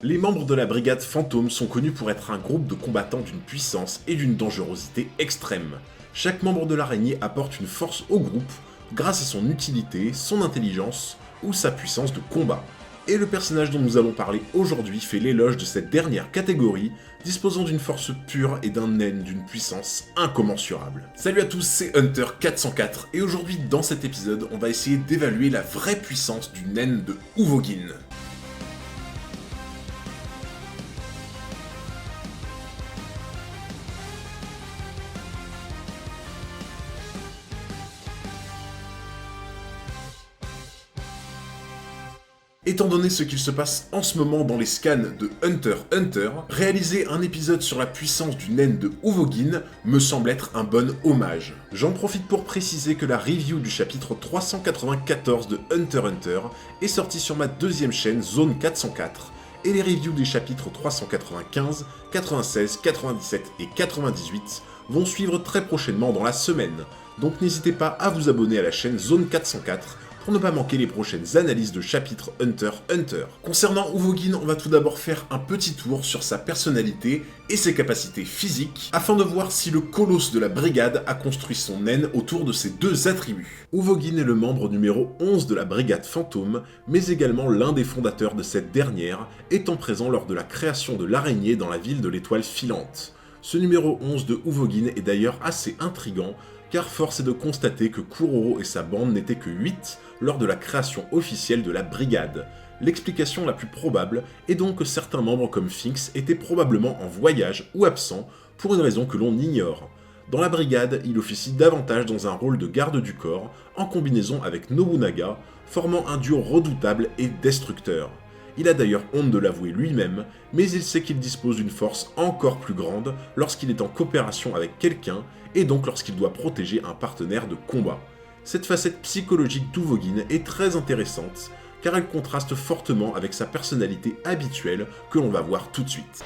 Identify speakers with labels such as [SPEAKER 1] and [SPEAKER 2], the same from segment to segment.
[SPEAKER 1] Les membres de la brigade Fantôme sont connus pour être un groupe de combattants d'une puissance et d'une dangerosité extrême. Chaque membre de l'araignée apporte une force au groupe grâce à son utilité, son intelligence ou sa puissance de combat. Et le personnage dont nous allons parler aujourd'hui fait l'éloge de cette dernière catégorie, disposant d'une force pure et d'un naine d'une puissance incommensurable. Salut à tous, c'est Hunter404 et aujourd'hui dans cet épisode, on va essayer d'évaluer la vraie puissance du naine de Uvogin. Étant donné ce qu'il se passe en ce moment dans les scans de Hunter x Hunter, réaliser un épisode sur la puissance du naine de Uvogin me semble être un bon hommage. J'en profite pour préciser que la review du chapitre 394 de Hunter x Hunter est sortie sur ma deuxième chaîne Zone 404, et les reviews des chapitres 395, 96, 97 et 98 vont suivre très prochainement dans la semaine, donc n'hésitez pas à vous abonner à la chaîne Zone 404 pour ne pas manquer les prochaines analyses de chapitres Hunter x Hunter. Concernant Uvogin, on va tout d'abord faire un petit tour sur sa personnalité et ses capacités physiques, afin de voir si le colosse de la brigade a construit son naine autour de ces deux attributs. Uvogin est le membre numéro 11 de la brigade Fantôme, mais également l'un des fondateurs de cette dernière, étant présent lors de la création de l'araignée dans la ville de l'étoile filante. Ce numéro 11 de Uvogin est d'ailleurs assez intriguant, car force est de constater que Kuroro et sa bande n'étaient que 8 lors de la création officielle de la brigade. L'explication la plus probable est donc que certains membres comme Finks étaient probablement en voyage ou absents pour une raison que l'on ignore. Dans la brigade, il officie davantage dans un rôle de garde du corps, en combinaison avec Nobunaga, formant un duo redoutable et destructeur. Il a d'ailleurs honte de l'avouer lui-même, mais il sait qu'il dispose d'une force encore plus grande lorsqu'il est en coopération avec quelqu'un, et donc lorsqu'il doit protéger un partenaire de combat. Cette facette psychologique d'Uvogin est très intéressante, car elle contraste fortement avec sa personnalité habituelle que l'on va voir tout de suite.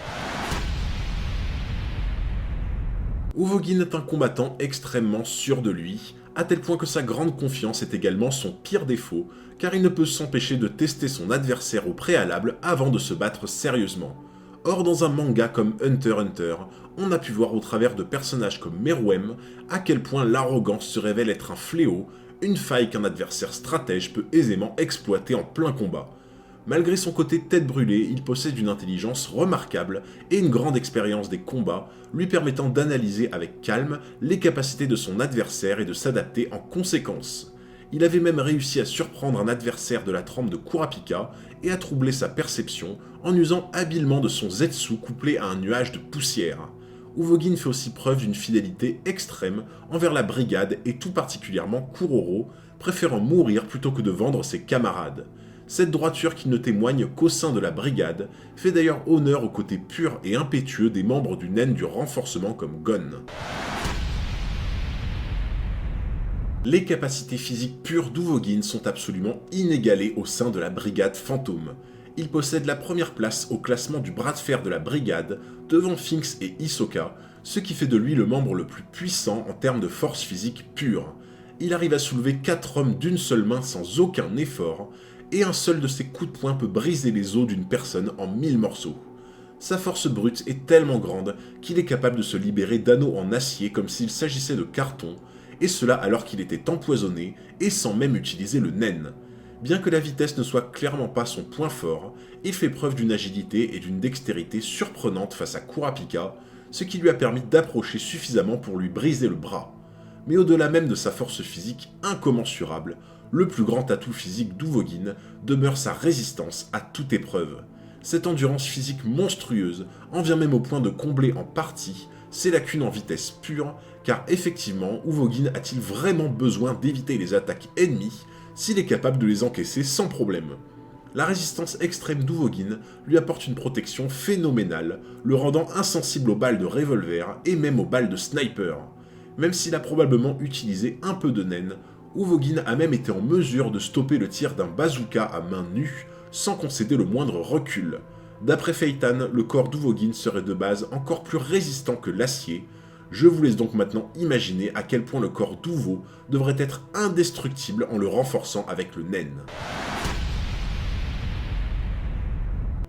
[SPEAKER 1] Uvogin est un combattant extrêmement sûr de lui, à tel point que sa grande confiance est également son pire défaut, car il ne peut s'empêcher de tester son adversaire au préalable avant de se battre sérieusement. Or, dans un manga comme Hunter x Hunter, on a pu voir au travers de personnages comme Meruem à quel point l'arrogance se révèle être un fléau, une faille qu'un adversaire stratège peut aisément exploiter en plein combat. Malgré son côté tête brûlée, il possède une intelligence remarquable et une grande expérience des combats, lui permettant d'analyser avec calme les capacités de son adversaire et de s'adapter en conséquence. Il avait même réussi à surprendre un adversaire de la trempe de Kurapika et à troubler sa perception en usant habilement de son Zetsu couplé à un nuage de poussière. Uvogin fait aussi preuve d'une fidélité extrême envers la brigade et tout particulièrement Kuroro, préférant mourir plutôt que de vendre ses camarades. Cette droiture qui ne témoigne qu'au sein de la brigade fait d'ailleurs honneur au côté pur et impétueux des membres du naine du renforcement comme Gon. Les capacités physiques pures d'Uvogin sont absolument inégalées au sein de la brigade Fantôme. Il possède la première place au classement du bras de fer de la brigade, devant Finks et Hisoka, ce qui fait de lui le membre le plus puissant en termes de force physique pure. Il arrive à soulever 4 hommes d'une seule main sans aucun effort, et un seul de ses coups de poing peut briser les os d'une personne en 1000 morceaux. Sa force brute est tellement grande qu'il est capable de se libérer d'anneaux en acier comme s'il s'agissait de carton, et cela alors qu'il était empoisonné et sans même utiliser le nen. Bien que la vitesse ne soit clairement pas son point fort, il fait preuve d'une agilité et d'une dextérité surprenante face à Kurapika, ce qui lui a permis d'approcher suffisamment pour lui briser le bras. Mais au-delà même de sa force physique incommensurable, le plus grand atout physique d'Uvogin demeure sa résistance à toute épreuve. Cette endurance physique monstrueuse en vient même au point de combler en partie ses lacunes en vitesse pure, car effectivement, Uvogin a-t-il vraiment besoin d'éviter les attaques ennemies s'il est capable de les encaisser sans problème. La résistance extrême d'Uvogin lui apporte une protection phénoménale, le rendant insensible aux balles de revolver et même aux balles de sniper. Même s'il a probablement utilisé un peu de naine, Uvogin a même été en mesure de stopper le tir d'un bazooka à main nue sans concéder le moindre recul. D'après Feitan, le corps d'Uvogin serait de base encore plus résistant que l'acier. Je vous laisse donc maintenant imaginer à quel point le corps d'Uvo devrait être indestructible en le renforçant avec le nen.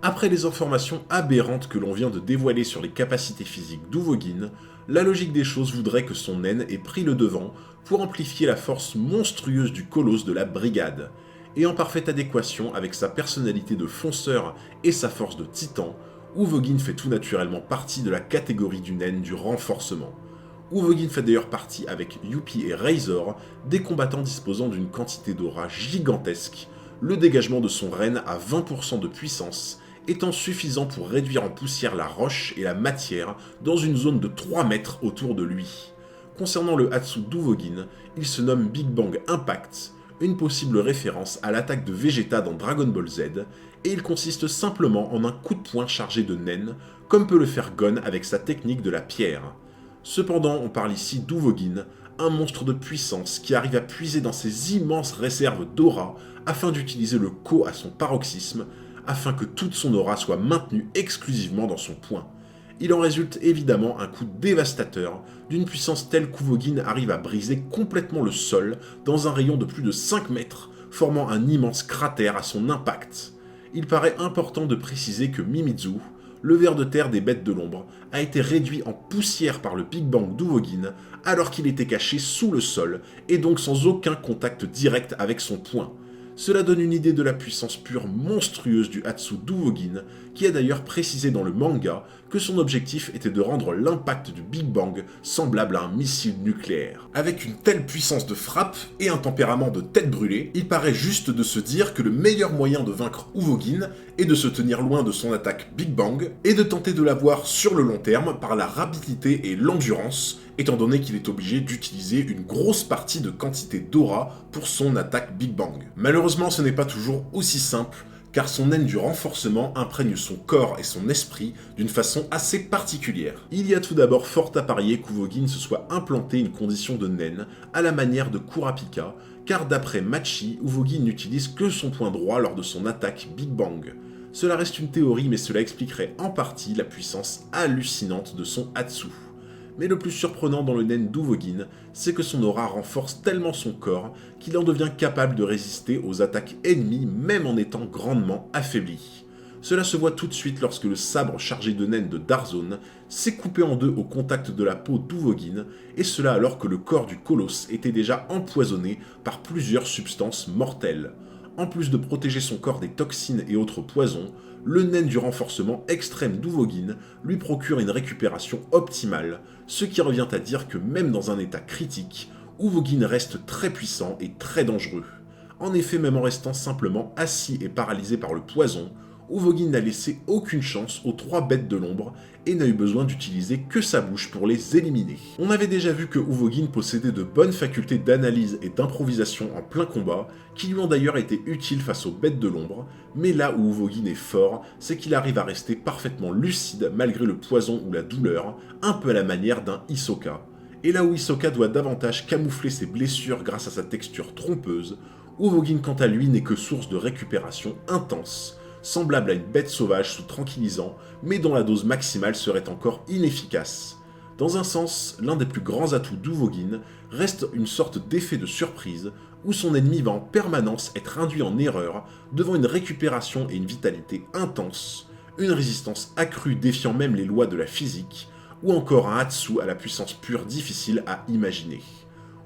[SPEAKER 1] Après les informations aberrantes que l'on vient de dévoiler sur les capacités physiques d'Uvogin, la logique des choses voudrait que son naine ait pris le devant pour amplifier la force monstrueuse du colosse de la brigade. Et en parfaite adéquation avec sa personnalité de fonceur et sa force de titan, Uvogin fait tout naturellement partie de la catégorie du naine du renforcement. Uvogin fait d'ailleurs partie avec Youpi et Razor, des combattants disposant d'une quantité d'aura gigantesque, le dégagement de son renne à 20% de puissance étant suffisant pour réduire en poussière la roche et la matière dans une zone de 3 mètres autour de lui. Concernant le Hatsu d'Uvogin, il se nomme Big Bang Impact, une possible référence à l'attaque de Vegeta dans Dragon Ball Z, et il consiste simplement en un coup de poing chargé de nen, comme peut le faire Gon avec sa technique de la pierre. Cependant, on parle ici d'Uvogin, un monstre de puissance qui arrive à puiser dans ses immenses réserves d'aura afin d'utiliser le Ko à son paroxysme, afin que toute son aura soit maintenue exclusivement dans son poing. Il en résulte évidemment un coup dévastateur, d'une puissance telle qu'Uvogin arrive à briser complètement le sol dans un rayon de plus de 5 mètres, formant un immense cratère à son impact. Il paraît important de préciser que Mimizu, le ver de terre des bêtes de l'ombre, a été réduit en poussière par le Big Bang d'Uvogin alors qu'il était caché sous le sol et donc sans aucun contact direct avec son poing. Cela donne une idée de la puissance pure monstrueuse du Hatsu d'Uvogin, qui a d'ailleurs précisé dans le manga que son objectif était de rendre l'impact du Big Bang semblable à un missile nucléaire. Avec une telle puissance de frappe et un tempérament de tête brûlée, il paraît juste de se dire que le meilleur moyen de vaincre Uvogin est de se tenir loin de son attaque Big Bang et de tenter de l'avoir sur le long terme par la rapidité et l'endurance, étant donné qu'il est obligé d'utiliser une grosse partie de quantité d'aura pour son attaque Big Bang. Malheureusement, ce n'est pas toujours aussi simple, car son naine du renforcement imprègne son corps et son esprit d'une façon assez particulière. Il y a tout d'abord fort à parier qu'Uvogin se soit implanté une condition de naine à la manière de Kurapika, car d'après Machi, Uvogin n'utilise que son poing droit lors de son attaque Big Bang. Cela reste une théorie, mais cela expliquerait en partie la puissance hallucinante de son Hatsu. Mais le plus surprenant dans le naine d'Uvogin, c'est que son aura renforce tellement son corps qu'il en devient capable de résister aux attaques ennemies même en étant grandement affaibli. Cela se voit tout de suite lorsque le sabre chargé de naine de Darzone s'est coupé en deux au contact de la peau d'Uvogin, et cela alors que le corps du colosse était déjà empoisonné par plusieurs substances mortelles. En plus de protéger son corps des toxines et autres poisons, le naine du renforcement extrême d'Uvogin lui procure une récupération optimale, ce qui revient à dire que même dans un état critique, Uvogin reste très puissant et très dangereux. En effet, même en restant simplement assis et paralysé par le poison, Uvogin n'a laissé aucune chance aux 3 bêtes de l'ombre et n'a eu besoin d'utiliser que sa bouche pour les éliminer. On avait déjà vu que Uvogin possédait de bonnes facultés d'analyse et d'improvisation en plein combat, qui lui ont d'ailleurs été utiles face aux bêtes de l'ombre, mais là où Uvogin est fort, c'est qu'il arrive à rester parfaitement lucide malgré le poison ou la douleur, un peu à la manière d'un Hisoka. Et là où Hisoka doit davantage camoufler ses blessures grâce à sa texture trompeuse, Uvogin quant à lui n'est que source de récupération intense, semblable à une bête sauvage sous tranquillisant, mais dont la dose maximale serait encore inefficace. Dans un sens, l'un des plus grands atouts d'Uvogin reste une sorte d'effet de surprise, où son ennemi va en permanence être induit en erreur devant une récupération et une vitalité intense, une résistance accrue défiant même les lois de la physique, ou encore un Hatsu à la puissance pure difficile à imaginer.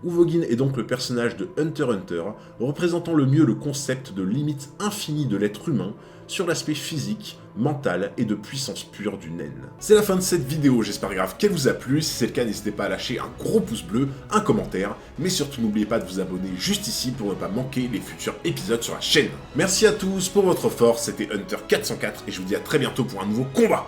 [SPEAKER 1] Uvogin est donc le personnage de Hunter x Hunter, représentant le mieux le concept de limite infinie de l'être humain sur l'aspect physique, mental et de puissance pure du naine. C'est la fin de cette vidéo, j'espère grave qu'elle vous a plu. Si c'est le cas, n'hésitez pas à lâcher un gros pouce bleu, un commentaire, mais surtout n'oubliez pas de vous abonner juste ici pour ne pas manquer les futurs épisodes sur la chaîne. Merci à tous pour votre force, c'était Hunter404 et je vous dis à très bientôt pour un nouveau combat.